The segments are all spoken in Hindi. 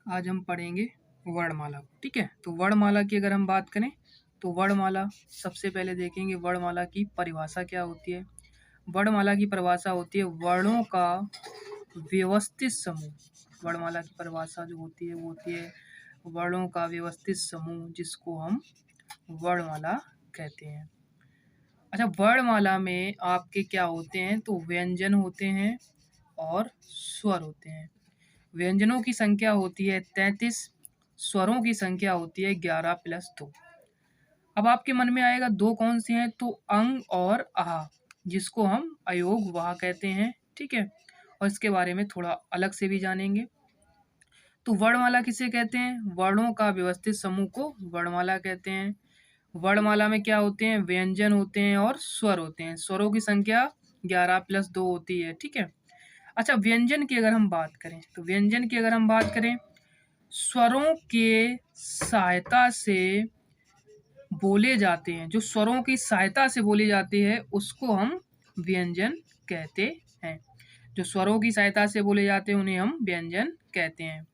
आज हम पढ़ेंगे वर्णमाला को। ठीक है, तो वर्णमाला की अगर हम बात करें तो वर्णमाला सबसे पहले देखेंगे वर्णमाला की परिभाषा क्या होती है। वर्णमाला की परिभाषा होती है वर्णों का व्यवस्थित समूह। वर्णमाला की परिभाषा जो होती है वो होती है वर्णों का व्यवस्थित समूह, जिसको हम वर्णमाला कहते हैं। अच्छा, वर्णमाला में आपके क्या होते हैं, तो व्यंजन होते हैं और स्वर होते हैं। व्यंजनों की संख्या होती है 33, स्वरों की संख्या होती है 11 प्लस 2। अब आपके मन में आएगा दो कौन से हैं, तो अंग और आह, जिसको हम अयोग वाह कहते हैं। ठीक है, और इसके बारे में थोड़ा अलग से भी जानेंगे। तो वर्णमाला किसे कहते हैं, वर्णों का व्यवस्थित समूह को वर्णमाला कहते हैं। वर्णमाला में क्या होते हैं, व्यंजन होते हैं और स्वर होते हैं। स्वरों की संख्या 11 प्लस 2 होती है। ठीक है, अच्छा व्यंजन की अगर हम बात करें तो व्यंजन की अगर हम बात करें, स्वरों के सहायता से बोले जाते हैं, जो स्वरों की सहायता से बोले जाते हैं उसको हम व्यंजन कहते हैं। जो स्वरों की सहायता से बोले जाते हैं उन्हें हम व्यंजन कहते हैं।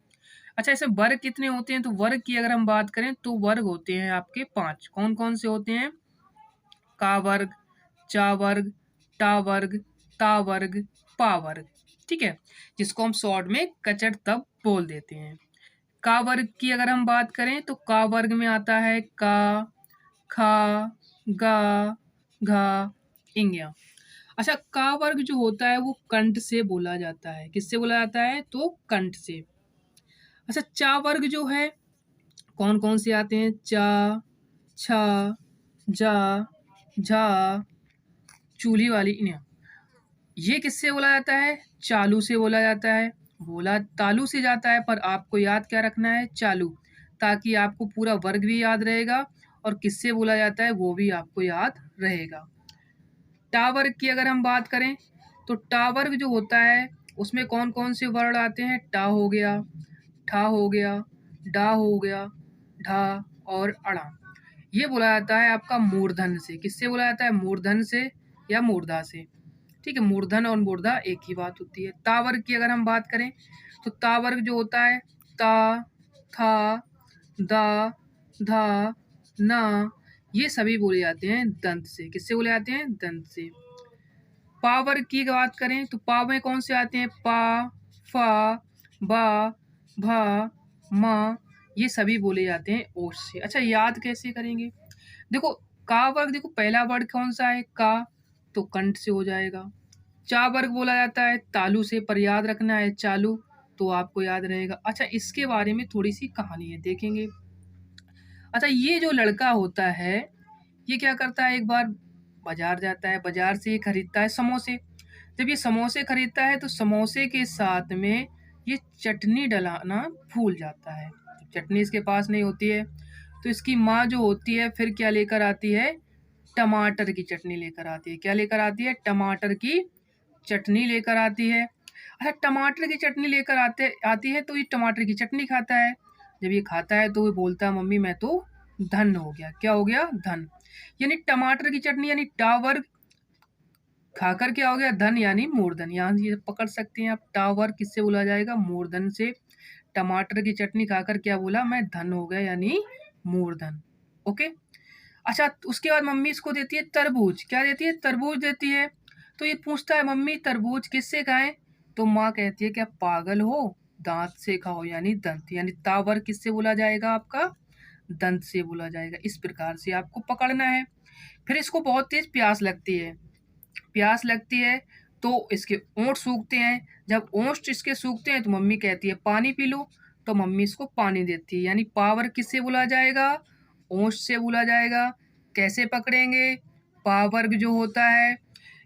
अच्छा, ऐसे वर्ग कितने होते हैं, तो वर्ग की अगर हम बात करें तो वर्ग होते हैं आपके 5। कौन कौन से होते हैं, का वर्ग, चा वर्ग, टा वर्ग, ता वर्ग, पा वर्ग। ठीक है, जिसको हम शॉर्ट में कचट तब बोल देते हैं। का वर्ग की अगर हम बात करें तो का वर्ग में आता है का, खा, गा, घा, इंग्या। अच्छा, का वर्ग जो होता है वो कंठ से बोला जाता है। किससे बोला जाता है, तो कंठ से। अच्छा, चा वर्ग जो है कौन कौन से आते हैं, चा, छा, जा, झा, चूल्ही वाली इन्या। ये किससे बोला जाता है, चालू से बोला जाता है। बोला तालू से जाता है, पर आपको याद क्या रखना है, चालू, ताकि आपको पूरा वर्ग भी याद रहेगा और किससे बोला जाता है वो भी आपको याद रहेगा। टा वर्ग की अगर हम बात करें तो टा वर्ग जो होता है उसमें कौन कौन से वर्ण आते हैं, टा हो गया, ठा हो गया, डा हो गया, ढा और अड़ा। ये बोला जाता है आपका मूर्धन से। किससे बोला जाता है, मूर्धन से या मूर्धा से। ठीक है, मूर्धन और मूर्धा एक ही बात होती है। ता वर्ग की अगर हम बात करें तो ता वर्ग जो होता है ता, था, दा, धा, ना, ये सभी बोले जाते हैं दंत से। किससे बोले जाते हैं, दंत से। पा वर्ग की बात करें तो पा में कौन से आते हैं, पा, फा, बा, भा, मा, ये सभी बोले जाते हैं ओठ से। अच्छा, याद कैसे करेंगे, देखो का वर्ग, देखो पहला वर्ग कौन सा है, का, तो कंठ से हो जाएगा। चा वर्ग बोला जाता है तालू से, पर याद रखना है चालू, तो आपको याद रहेगा। अच्छा, इसके बारे में थोड़ी सी कहानी है, देखेंगे। अच्छा, ये जो लड़का होता है ये क्या करता है, एक बार बाजार जाता है, बाजार से ये खरीदता है समोसे। जब ये समोसे खरीदता है तो समोसे के साथ में ये चटनी डलाना भूल जाता है। चटनी इसके पास नहीं होती है तो इसकी माँ जो होती है फिर क्या लेकर आती है, टमाटर की चटनी लेकर आती है। क्या लेकर आती है, टमाटर की चटनी लेकर आती है। अच्छा, टमाटर की चटनी लेकर आती है तो ये टमाटर की चटनी खाता है। जब ये खाता है तो वो बोलता है मम्मी मैं तो धन हो गया। क्या हो गया, धन। यानी टमाटर की चटनी यानी टा वर्ग खाकर क्या हो गया, धन यानी मूर्धन। यहाँ ये पकड़ सकते हैं आप, टा वर्ग किससे बोला जाएगा, मूर्धन से। टमाटर की चटनी खाकर क्या बोला, मैं धन हो गया यानी मूर्धन। ओके। अच्छा, उसके बाद मम्मी इसको देती है तरबूज। क्या देती है, तरबूज देती है। तो ये पूछता है मम्मी तरबूज किससे खाएं, तो माँ कहती है क्या पागल हो, दांत से खाओ, यानी दंत। यानी तावर किससे बोला जाएगा, आपका दंत से बोला जाएगा। इस प्रकार से आपको पकड़ना है। फिर इसको बहुत तेज प्यास लगती है। प्यास लगती है तो इसके ओंठ सूखते हैं। जब ओंठ इसके सूखते हैं तो मम्मी कहती है पानी पी लो, तो मम्मी इसको पानी देती है। यानी पावर किससे बोला जाएगा, ओंठ से बोला जाएगा। कैसे पकड़ेंगे, पावर्ग जो होता है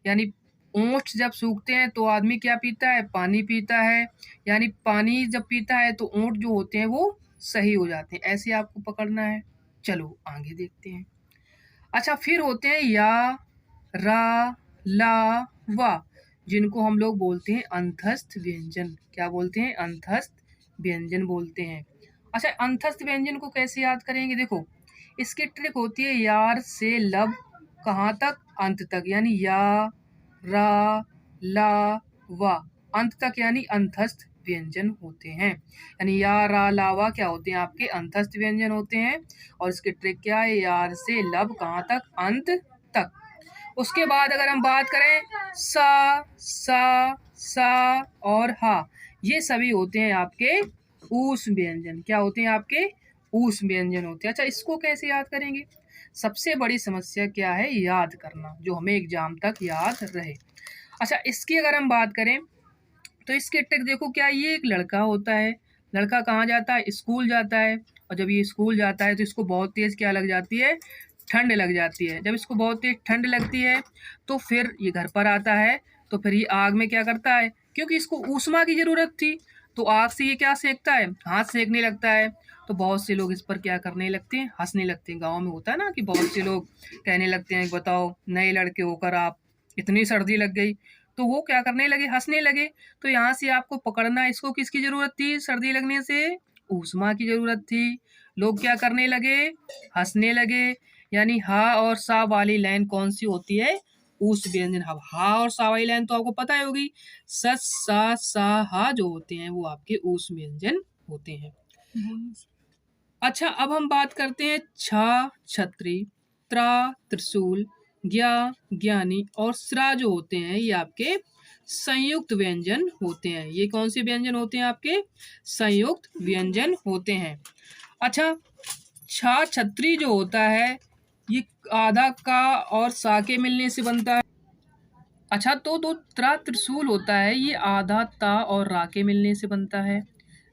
यानी ओंठ जब सूखते हैं तो आदमी क्या पीता है, पानी पीता है। यानी पानी जब पीता है तो ओंठ जो होते हैं वो सही हो जाते हैं। ऐसे आपको पकड़ना है। चलो आगे देखते हैं। अच्छा, फिर होते हैं या, रा, ला, वा, जिनको हम लोग बोलते हैं अंतस्थ व्यंजन। क्या बोलते हैं, अंतस्थ व्यंजन बोलते हैं। अच्छा, अंतस्थ व्यंजन को कैसे याद करेंगे, देखो इसकी ट्रिक होती है यार से लब कहाँ तक, अंत तक। यानी या, रा, ला, वा, अंत तक यानी अंतस्थ व्यंजन होते हैं। यानी या रा लावा क्या होते हैं आपके अंतस्थ व्यंजन होते हैं। और इसकी ट्रिक क्या है, यार से लब कहाँ तक, अंत तक। उसके बाद अगर हम बात करें सा और हा, ये सभी होते हैं आपके ऊष्म व्यंजन। क्या होते हैं आपके ऊष्म व्यंजन होते हैं। अच्छा, इसको कैसे याद करेंगे? सबसे बड़ी समस्या क्या है, याद करना, जो हमें एग्जाम तक याद रहे। अच्छा, इसकी अगर हम बात करें तो इसके ट्रिक देखो क्या, ये एक लड़का होता है, लड़का कहाँ जाता है, स्कूल जाता है। और जब ये स्कूल जाता है तो इसको बहुत तेज क्या लग जाती है, ठंड लग जाती है। जब इसको बहुत तेज ठंड लगती है तो फिर ये घर पर आता है, तो फिर ये आग में क्या करता है, क्योंकि इसको ऊष्मा की जरूरत थी, तो आग से ये क्या सेकता है, हाथ सेकने लगता है। तो बहुत से लोग इस पर क्या करने लगते हैं, हंसने लगते हैं। गाँव में होता है ना कि बहुत से लोग कहने लगते हैं, बताओ नए लड़के होकर आप, इतनी सर्दी लग गई। तो वो क्या करने लगे, हंसने लगे। तो यहाँ से आपको पकड़ना, इसको किसकी जरूरत थी, सर्दी लगने से ऊष्मा की जरूरत थी। लोग क्या करने लगे, हंसने लगे। यानी हा और सा वाली लाइन कौन सी होती है, ऊष्म व्यंजन। अब हा और सा वाली लाइन तो आपको पता ही होगी, सस सा हा जो होते हैं वो आपके ऊष्म व्यंजन होते हैं। अच्छा, अब हम बात करते हैं छा छतरी, त्रा त्रिशूल, ज्ञा ज्ञानी और स्रा जो होते हैं ये आपके संयुक्त व्यंजन होते हैं। ये कौन से व्यंजन होते हैं आपके, संयुक्त व्यंजन होते हैं। अच्छा, छा छतरी जो होता है ये आधा का और सा के मिलने से बनता है। अच्छा, तो त्रा त्रिशूल होता है ये आधा ता और रा के मिलने से बनता है।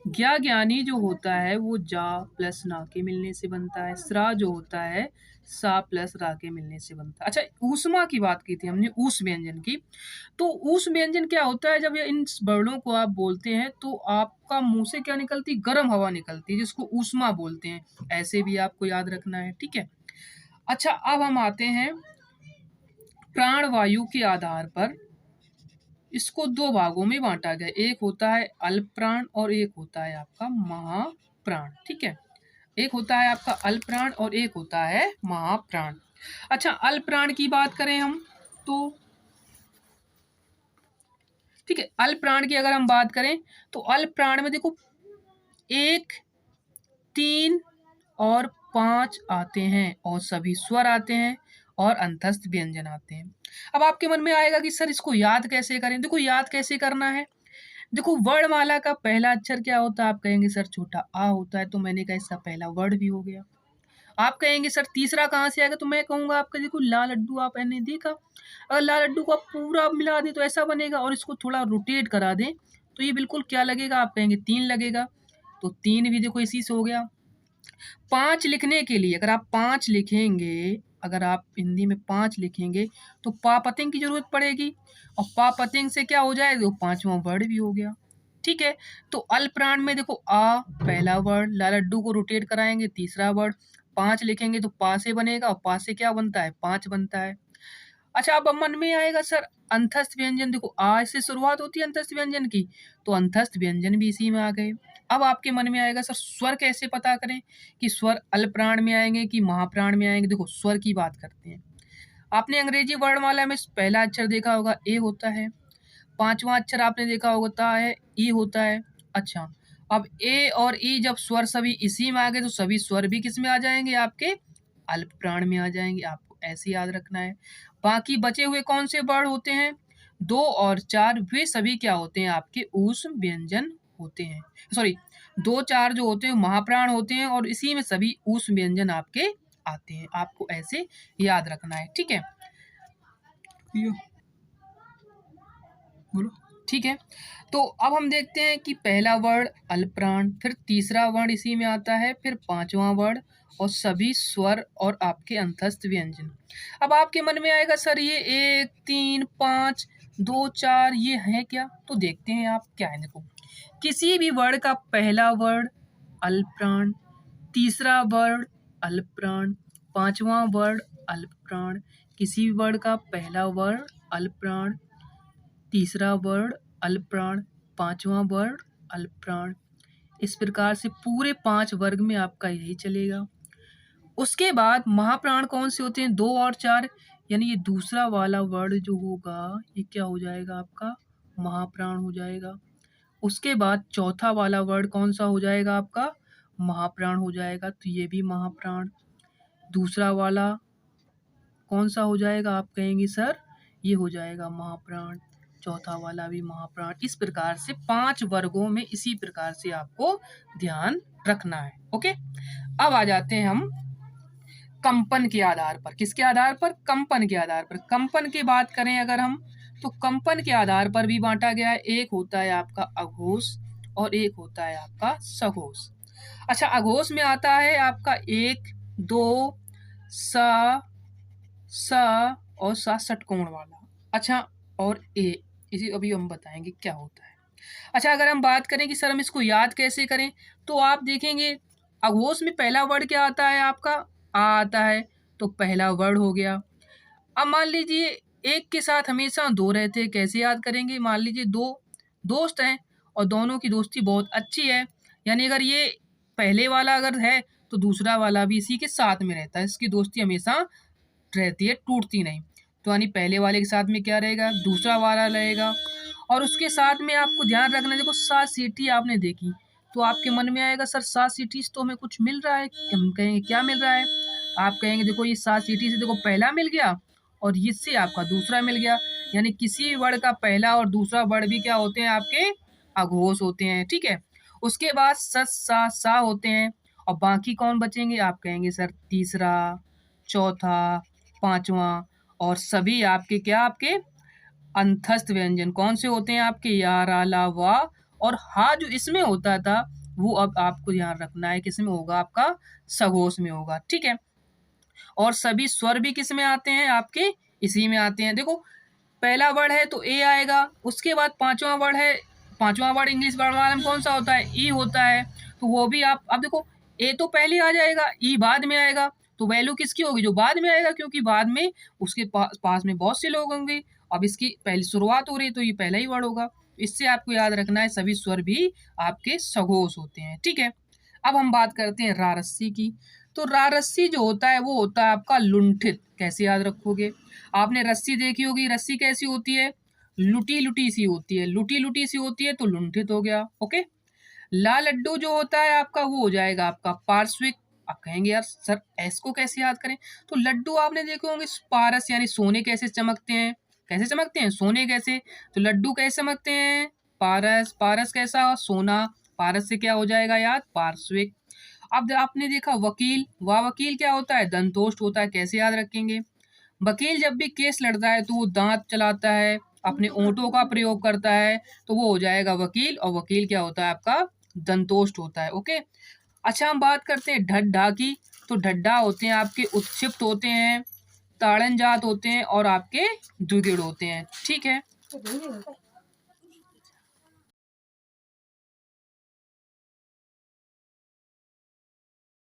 ज्ञा ज्ञानी जो होता है वो जा प्लस ना के मिलने से बनता है। स्रा जो होता है सा प्लस रा के मिलने से बनता है। अच्छा, ऊष्मा की बात की थी हमने, ऊष्म व्यंजन की। तो ऊष्म व्यंजन क्या होता है, जब ये इन वर्णों को आप बोलते हैं तो आपका मुंह से क्या निकलती, गर्म हवा निकलती है, जिसको ऊष्मा बोलते हैं। ऐसे भी आपको याद रखना है, ठीक है। अच्छा, अब हम आते हैं प्राणवायु के आधार पर, इसको दो भागों में बांटा गया। एक होता है अल्प प्राण और एक होता है आपका महाप्राण, ठीक है। एक होता है आपका अल्प प्राण और एक होता है महाप्राण। अच्छा, अल्प प्राण की बात करें हम तो, ठीक है, अल्प प्राण की अगर हम बात करें तो अल्प प्राण में देखो 1, 3 और 5 आते हैं और सभी स्वर आते हैं और अंतस्थ व्यंजन आते हैं। अब आपके मन में आएगा कि सर इसको याद कैसे करें। देखो, याद कैसे करना है, देखो वर्णमाला का पहला अक्षर क्या होता है, आप कहेंगे सर छोटा आ होता है, तो मैंने कहा इसका पहला वर्ड भी हो गया। आप कहेंगे सर तीसरा कहाँ से आएगा, तो मैं कहूँगा आपका देखो लाल लड्डू आपने देखा, अगर लाल लड्डू को आप पूरा मिला दें तो ऐसा बनेगा, और इसको थोड़ा रोटेट करा दें तो ये बिल्कुल क्या लगेगा, आप कहेंगे 3 लगेगा। तो 3 भी देखो इसी से हो गया। 5 लिखने के लिए अगर आप 5 लिखेंगे, अगर आप हिंदी में 5 लिखेंगे तो पापतिंग की जरूरत पड़ेगी, और पापतिंग से क्या हो जाएगा, पांचवा वर्ड भी हो गया, ठीक है। तो अल्पप्राण में देखो आ पहला वर्ड, लालड्डू को रोटेट कराएंगे तीसरा वर्ड, 5 लिखेंगे तो पा से बनेगा, और पा से क्या बनता है, 5 बनता है। अच्छा, अब मन में आएगा सर अंतस्थ व्यंजन, देखो आ से शुरुआत होती है अंतस्थ व्यंजन की, तो अंतस्थ व्यंजन भी इसी में आ गए। अब आपके मन में आएगा सर स्वर कैसे पता करें, कि स्वर अल्प प्राण में आएंगे कि महाप्राण में आएंगे। देखो स्वर की बात करते हैं, आपने अंग्रेजी वर्णमाला में पहला अक्षर देखा होगा ए होता है, पांचवा अक्षर आपने देखा होता है ई होता है। अच्छा, अब ए और ई जब स्वर सभी इसी में आ गए तो सभी स्वर भी किस में आ जाएंगे, आपके अल्प प्राण में आ जाएंगे। आपको ऐसे याद रखना है। बाकी बचे हुए कौन से वर्ड होते हैं, 2 और 4, वे सभी क्या होते हैं, आपके ऊष्म व्यंजन होते हैं। सॉरी, 2 4 जो होते हैं महाप्राण होते हैं, और इसी में सभी ऊष्म व्यंजन आपके आते हैं। आपको ऐसे याद रखना है, ठीक है। बोलो, ठीक है। तो अब हम देखते हैं कि पहला वर्ड अल्पप्राण, फिर तीसरा वर्ड इसी में आता है, फिर पांचवा वर्ड, और सभी स्वर और आपके अंतस्थ व्यंजन। अब आपके मन में आएगा सर ये 1 3 5 2 4 ये है क्या, तो देखते हैं आप क्या है। देखो, किसी भी वर्ड का पहला वर्ड अल्पप्राण, तीसरा वर्ड अल्पप्राण, पांचवा वर्ड अल्पप्राण, किसी भी वर्ड का पहला वर्ड अल्पप्राण, तीसरा वर्ड अल्पप्राण, पांचवा वर्ड अल्पप्राण। इस प्रकार से पूरे 5 वर्ग में आपका यही चलेगा। उसके बाद महाप्राण कौन से होते हैं, 2 और 4, यानी ये दूसरा वाला वर्ड जो होगा ये क्या हो जाएगा आपका महाप्राण हो जाएगा। उसके बाद चौथा वाला वर्ड कौन सा हो जाएगा आपका, महाप्राण हो जाएगा, तो ये भी महाप्राण। दूसरा वाला कौन सा हो जाएगा, आप कहेंगे सर ये हो जाएगा महाप्राण, चौथा वाला भी महाप्राण। इस प्रकार से 5 वर्गों में इसी प्रकार से आपको ध्यान रखना है। ओके, अब आ जाते हैं हम कंपन के आधार पर। किसके आधार पर, कंपन के आधार पर। कंपन की बात करें अगर हम, तो कंपन के आधार पर भी बांटा गया है। एक होता है आपका अघोष और एक होता है आपका सघोष। अच्छा, अघोष में आता है आपका 1, 2, स और सा षटकोण वाला। अच्छा, और ए, इसी अभी हम बताएंगे क्या होता है। अच्छा, अगर हम बात करें कि सर हम इसको याद कैसे करें, तो आप देखेंगे अघोष में पहला वर्ड क्या आता है आपका, आ आता है, तो पहला वर्ड हो गया। अब मान लीजिए एक के साथ हमेशा दो रहते हैं, कैसे याद करेंगे, मान लीजिए दो दोस्त हैं और दोनों की दोस्ती बहुत अच्छी है, यानी अगर ये पहले वाला अगर है तो दूसरा वाला भी इसी के साथ में रहता है, इसकी दोस्ती हमेशा रहती है, टूटती नहीं। तो यानी पहले वाले के साथ में क्या रहेगा, दूसरा वाला रहेगा। और उसके साथ में आपको ध्यान रखना, देखो 7 सीटी आपने देखी तो आपके मन में आएगा सर 7 सीटी से तो हमें कुछ मिल रहा है, हम कहेंगे क्या मिल रहा है, आप कहेंगे देखो ये 7 सीटी से देखो पहला मिल गया और इससे आपका दूसरा मिल गया, यानी किसी वर्ड का पहला और दूसरा वर्ड भी क्या होते हैं आपके, अघोष होते हैं। ठीक है, उसके बाद सस सा सा होते हैं और बाकी कौन बचेंगे, आप कहेंगे सर तीसरा, चौथा, पांचवा, और सभी आपके क्या, आपके अंतस्थ व्यंजन कौन से होते हैं आपके, या, रा, ला, वा और हा जो इसमें होता था वो अब आपको ध्यान रखना है किसमें होगा, आपका सघोष में होगा। ठीक है, और सभी स्वर भी किस में आते हैं आपके, इसी में आते हैं। देखो पहला वर्ड है तो ए आएगा, उसके बाद पांचवा वर्ड है, पांचवा वर्ड इंग्लिश वर्ड में कौन सा होता है, ई होता है, तो वो भी आप अब देखो ए तो पहले आ जाएगा, ई बाद में आएगा, तो वैल्यू किसकी होगी, जो बाद में आएगा, क्योंकि बाद में उसके पास में बहुत से लोग होंगे, अब इसकी पहली शुरुआत हो रही है तो ये पहला ही वर्ड होगा। इससे आपको याद रखना है सभी स्वर भी आपके सघोष होते हैं। ठीक है, अब हम बात करते हैं रारस्सी की। तो रारस्सी जो होता है वो होता है आपका लुंठित। कैसे याद रखोगे, आपने रस्सी देखी होगी, रस्सी कैसी होती है, लुटी लुटी सी होती है, लुटी लुटी सी होती है तो लुंठित हो गया। ओके, ला लड्डू जो होता है आपका वो हो जाएगा आपका पार्श्विक। आप कहेंगे यार सर एस को कैसे याद करें, तो लड्डू आपने देखे होंगे पारस यानी सोने कैसे चमकते हैं, कैसे चमकते हैं, सोने कैसे, तो लड्डू कैसे चमकते हैं, पारस, पारस कैसा, सोना, पारस से क्या हो जाएगा याद, पार्श्विक। अब आपने देखा वकील, वाह वकील क्या होता है, दंतोष्ठ होता है, कैसे याद रखेंगे, वकील जब भी केस लड़ता है तो वो दांत चलाता है, अपने ओंठों का प्रयोग करता है, तो वो हो जाएगा वकील, और वकील क्या होता है आपका, दंतोष्ठ होता है। ओके, अच्छा हम बात करते हैं ढड्ढा की। तो ढड्ढा होते हैं आपके उत्क्षिप्त होते हैं, ताड़न जात होते हैं और आपके द्विगुण होते हैं। ठीक है,